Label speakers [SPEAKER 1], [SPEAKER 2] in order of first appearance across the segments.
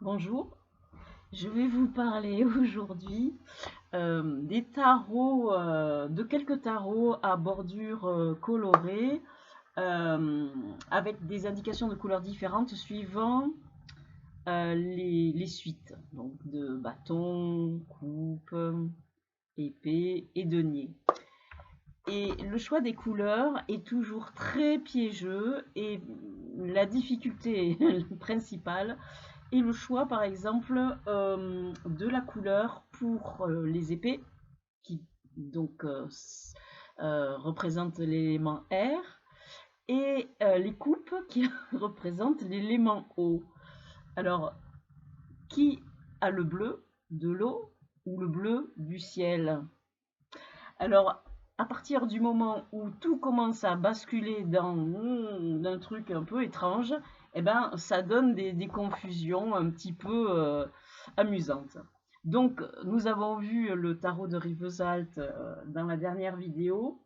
[SPEAKER 1] Bonjour, je vais vous parler aujourd'hui des tarots, de quelques tarots à bordure colorée, avec des indications de couleurs différentes suivant les suites, donc de bâton, coupe, épée et denier. Et le choix des couleurs est toujours très piégeux et la difficulté principale est le choix par exemple de la couleur pour les épées qui donc représentent l'élément air et les coupes qui représentent l'élément eau. Alors, qui a le bleu de l'eau ou le bleu du ciel? Alors, à partir du moment où tout commence à basculer dans un truc un peu étrange, eh ben, ça donne des confusions un petit peu amusantes. Donc, nous avons vu le tarot de Rivesaltes dans la dernière vidéo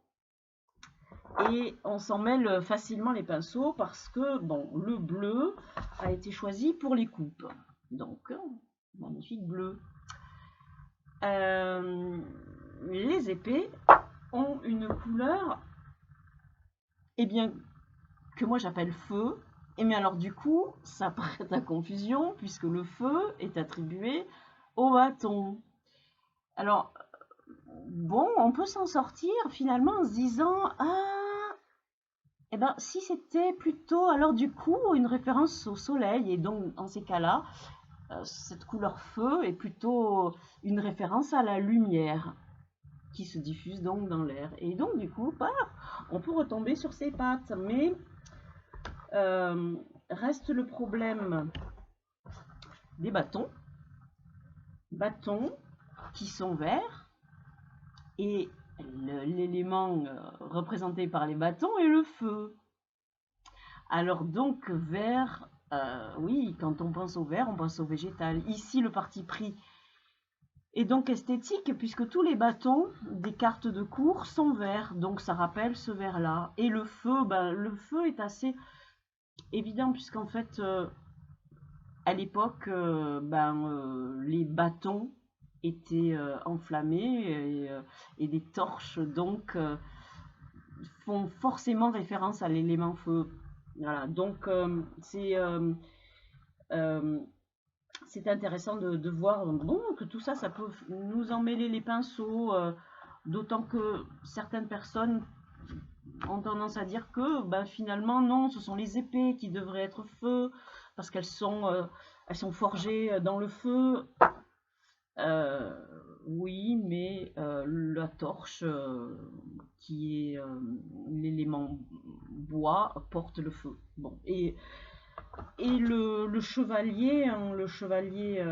[SPEAKER 1] et on s'en mêle facilement les pinceaux parce que, bon, le bleu a été choisi pour les coupes. Donc, magnifique bleu. Les épées ont une couleur, eh bien, que moi j'appelle feu. Et bien alors du coup, ça prête à confusion puisque le feu est attribué au bâton. Alors, bon, on peut s'en sortir finalement en se disant, ah, eh ben si c'était plutôt alors du coup une référence au soleil, et donc en ces cas-là, cette couleur feu est plutôt une référence à la lumière qui se diffuse donc dans l'air. Et donc du coup, on peut retomber sur ses pattes, mais reste le problème des bâtons qui sont verts, et l'élément représenté par les bâtons est le feu. Alors donc vert, oui, quand on pense au vert, on pense au végétal. Ici, le parti pris est donc esthétique puisque tous les bâtons des cartes de cours sont verts, donc ça rappelle ce vert-là. Et le feu, ben, le feu est assez évident puisqu'en fait, à l'époque, les bâtons étaient enflammés et des torches donc font forcément référence à l'élément feu. Voilà, donc euh, c'est intéressant de voir bon, que tout ça, ça peut nous emmêler les pinceaux, d'autant que certaines personnes ont tendance à dire que finalement non, ce sont les épées qui devraient être feu parce elles sont forgées dans le feu. Oui, mais la torche, qui est l'élément bois, porte le feu. Bon, et le chevalier, hein, le chevalier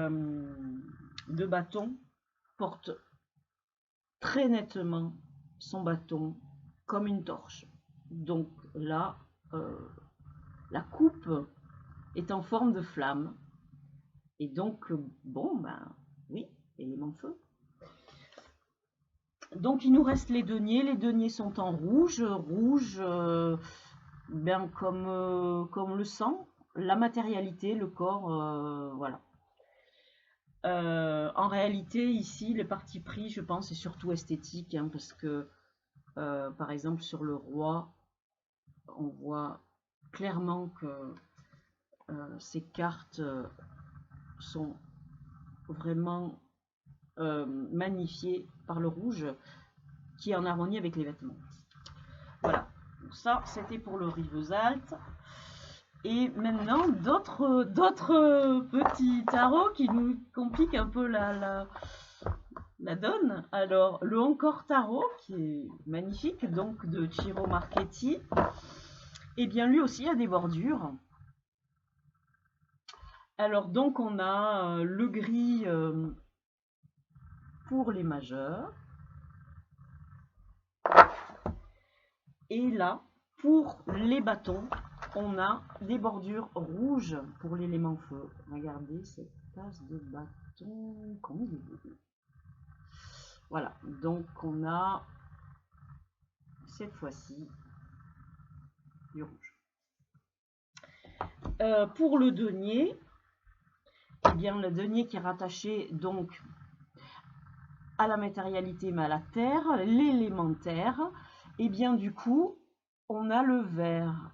[SPEAKER 1] de bâton, porte très nettement son bâton comme une torche. Donc là, euh, la coupe est en forme de flamme. Et donc, bon, oui, élément feu. Donc il nous reste les deniers. Les deniers sont en rouge. Rouge, comme le sang, la matérialité, le corps, voilà. En réalité, ici, le parti pris, je pense, est surtout esthétique, hein, parce que, par exemple, sur le roi, on voit clairement que ces cartes sont vraiment magnifiées par le rouge, qui est en harmonie avec les vêtements. Voilà, donc ça, c'était pour le Rivesaltes. Et maintenant, d'autres petits tarots qui nous compliquent un peu la donne. Alors, le Encore Tarot, qui est magnifique, donc de Ciro Marchetti, et bien lui aussi a des bordures. Alors, donc, on a le gris pour les majeurs. Et là, pour les bâtons, on a des bordures rouges pour l'élément feu. Regardez cette tasse de bâton, comme il est beau. Voilà, donc on a cette fois-ci du rouge. Pour le denier, eh bien le denier qui est rattaché donc à la matérialité mais à la terre, l'élémentaire, et bien du coup on a le vert.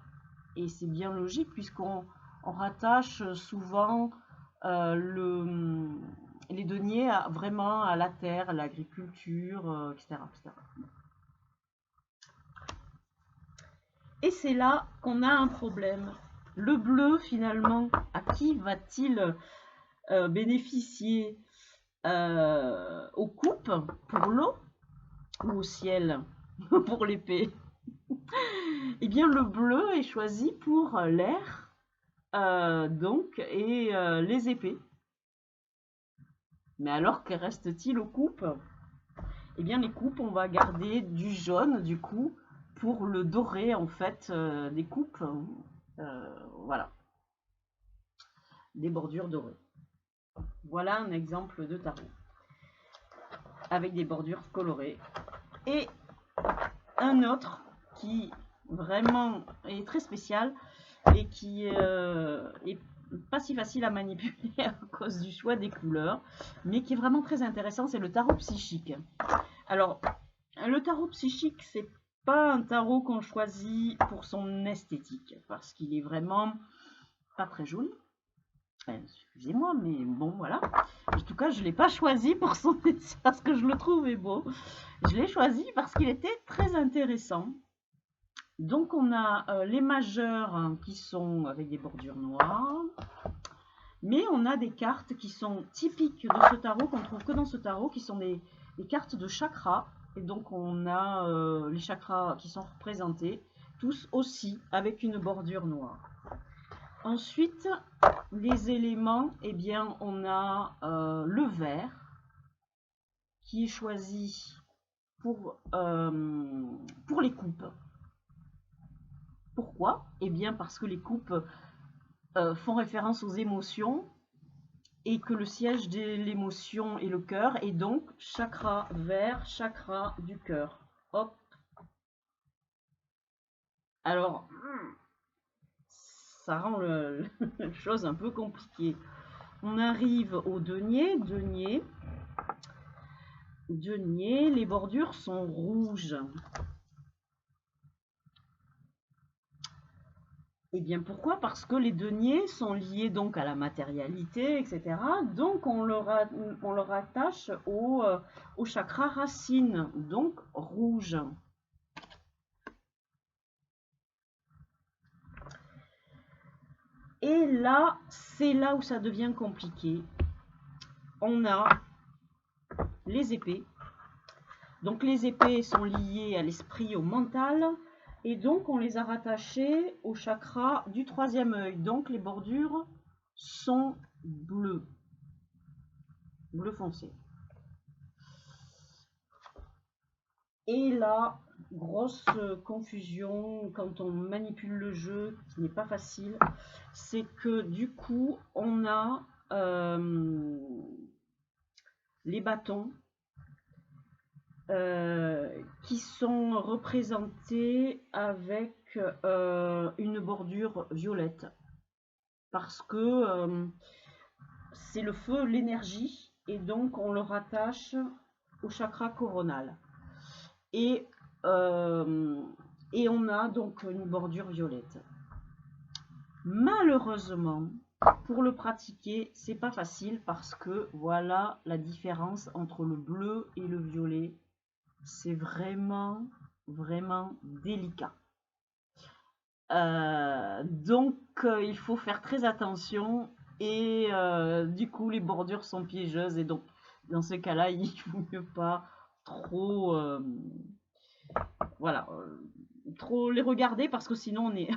[SPEAKER 1] Et c'est bien logique puisqu'on rattache souvent les deniers vraiment à la terre, à l'agriculture, etc., etc. Et c'est là qu'on a un problème. Le bleu, finalement, à qui va-t-il bénéficier aux coupes pour l'eau ou au ciel pour l'épée? Eh bien, le bleu est choisi pour l'air, donc, et les épées. Mais alors, que reste-t-il aux coupes? Eh bien, les coupes, on va garder du jaune, du coup, pour le doré, en fait, des coupes. Voilà, des bordures dorées. Voilà un exemple de tarot, avec des bordures colorées. Et un autre qui vraiment est très spécial et qui est pas si facile à manipuler à cause du choix des couleurs, mais qui est vraiment très intéressant, c'est le tarot psychique. Alors, le tarot psychique, c'est pas un tarot qu'on choisit pour son esthétique, parce qu'il est vraiment pas très joli. Excusez-moi, mais bon, voilà. En tout cas, je ne l'ai pas choisi pour son parce que je le trouvais beau. Je l'ai choisi parce qu'il était très intéressant. Donc, on a les majeurs qui sont avec des bordures noires. Mais on a des cartes qui sont typiques de ce tarot, qu'on trouve que dans ce tarot, qui sont des cartes de chakras. Et donc, on a les chakras qui sont représentés, tous aussi avec une bordure noire. Ensuite, les éléments, eh bien, on a le vert qui est choisi pour les coupes. Pourquoi? Eh bien, parce que les coupes font référence aux émotions et que le siège de l'émotion est le cœur, et donc chakra vert, chakra du cœur. Hop. Alors, ça rend la chose un peu compliquée. On arrive au denier, les bordures sont rouges. Et bien pourquoi? Parce que les deniers sont liés donc à la matérialité, etc. Donc on leur attache au chakra racine, donc rouge. Et là, c'est là où ça devient compliqué. On a les épées. Donc les épées sont liées à l'esprit, au mental. Et donc on les a rattachées au chakra du troisième œil. Donc les bordures sont bleues. Bleu foncé. Et là, grosse confusion quand on manipule le jeu, qui n'est pas facile, c'est que du coup, on a les bâtons qui sont représentés avec une bordure violette. Parce que c'est le feu, l'énergie, et donc on le rattache au chakra coronal. Et on a donc une bordure violette. Malheureusement, pour le pratiquer, c'est pas facile parce que voilà la différence entre le bleu et le violet. C'est vraiment, vraiment délicat. Donc, il faut faire très attention et du coup, les bordures sont piégeuses et donc, dans ce cas-là, il vaut mieux pas trop, voilà, trop les regarder parce que sinon on est,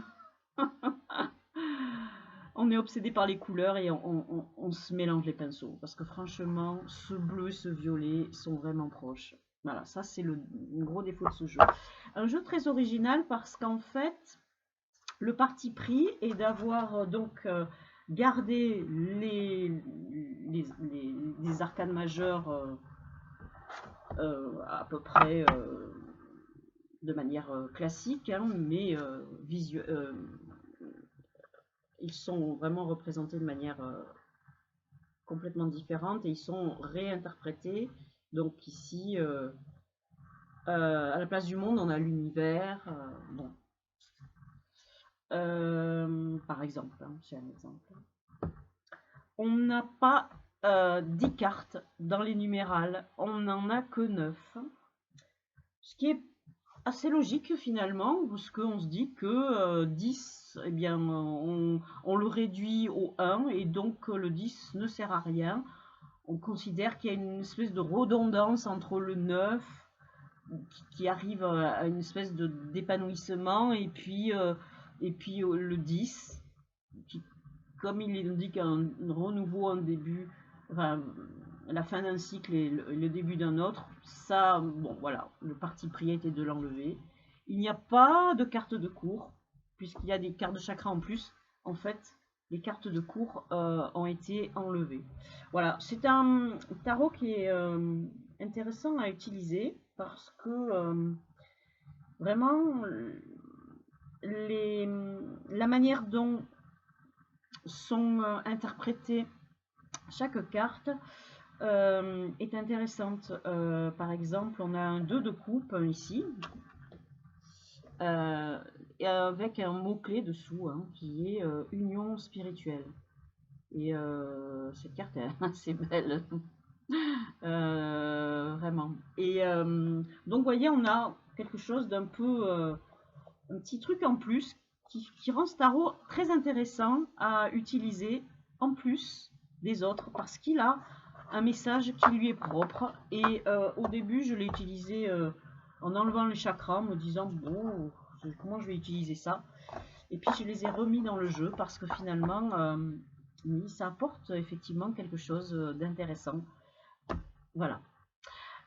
[SPEAKER 1] on est obsédé par les couleurs et on se mélange les pinceaux parce que franchement, ce bleu et ce violet sont vraiment proches. Voilà, ça c'est le gros défaut de ce jeu. Un jeu très original parce qu'en fait, le parti pris est d'avoir donc gardé les arcanes majeures à peu près de manière classique, hein, mais ils sont vraiment représentés de manière complètement différentes et ils sont réinterprétés. Donc ici, à la place du monde, on a l'univers. Bon. Par exemple, hein, c'est un exemple. On n'a pas 10 cartes dans les numérales, on n'en a que 9. Ce qui est assez logique finalement, parce qu'on se dit que 10, eh bien, on le réduit au 1 et donc le 10 ne sert à rien. On considère qu'il y a une espèce de redondance entre le 9 qui arrive à une espèce d'épanouissement et puis le 10 qui, comme il indique un renouveau, un début, enfin, la fin d'un cycle et le début d'un autre, ça, bon voilà, le parti pris était de l'enlever. Il n'y a pas de carte de cours, puisqu'il y a des cartes de chakra en plus. En fait, les cartes de cours ont été enlevées. Voilà, c'est un tarot qui est intéressant à utiliser parce que vraiment, la manière dont sont interprétées chaque carte est intéressante. Par exemple, on a un 2 de coupe ici, et avec un mot-clé dessous, hein, qui est union spirituelle. Et cette carte est assez belle. Vraiment. Et donc, vous voyez, on a quelque chose d'un peu, un petit truc en plus qui rend ce tarot très intéressant à utiliser en plus des autres parce qu'il a un message qui lui est propre. Et au début, je l'ai utilisé en enlevant les chakras, en me disant bon, comment je vais utiliser ça. Et puis je les ai remis dans le jeu parce que finalement, oui, ça apporte effectivement quelque chose d'intéressant. Voilà.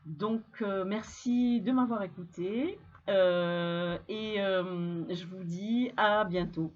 [SPEAKER 1] Donc, merci de m'avoir écouté et je vous dis à bientôt.